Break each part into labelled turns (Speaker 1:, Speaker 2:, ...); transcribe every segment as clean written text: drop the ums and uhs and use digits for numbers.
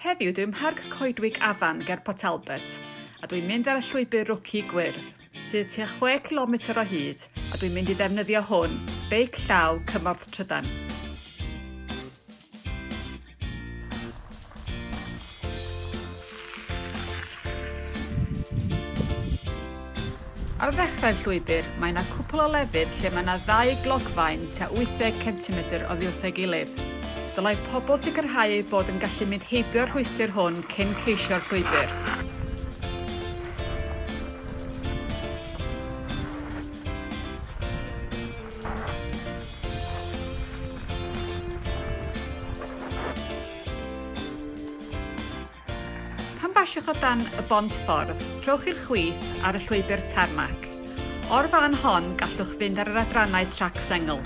Speaker 1: Heddiw dwi'n Parc Coedwig Afan ger Port Talbot a dwi'n mynd ar y llwybr rwci gwyrdd sydd tua 6 cilomedr o hyd a dwi'n mynd i ddefnyddio hwn, beic llaw cymorth trydan. Ar ddechrau'r llwybr, mae yna cwpl o lefydd lle mae yna 2 glogfaen tua 80 cm oddi wrth ei gilydd. Dylai pobl sicrhau eu bod yn gallu mynd heibio'r rhwystr hwn cyn ceisio'r llwybr. Pan basiwch o dan y bont ffordd, trowch i'r chwith ar y llwybr tarmac. O'r fan hon gallwch fynd ar yr adrannau trac sengl.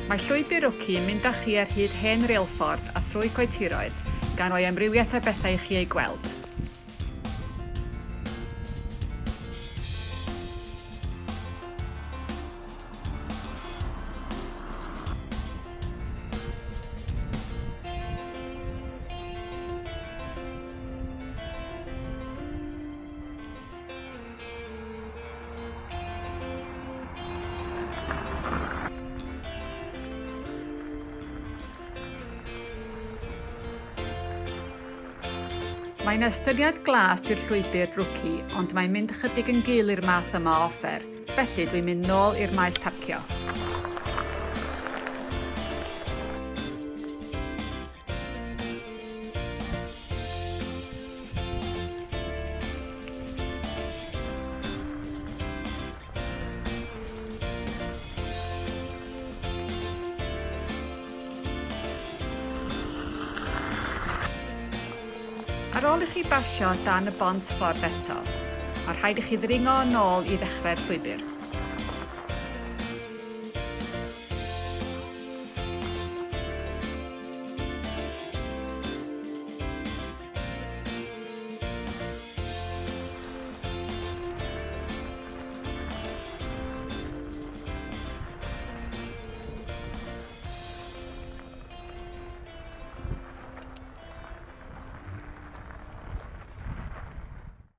Speaker 1: Mae llwybr rwci yn mynd â chi ar hyd hen reilffordd a thrwy coetiroedd gan roi amrywiaeth o bethau i chi ei gweld. Mae'n estyniad glas i'r llwybr rwci, ond mae'n mynd ychydig yn gul i'r math yma o offer, felly dwi'n mynd nôl i'r maes parcio. Ar ôl i chi basio dan y bont ffordd eto, mae rhaid i chi ddringo yn ôl i ddechrau'r llwybr.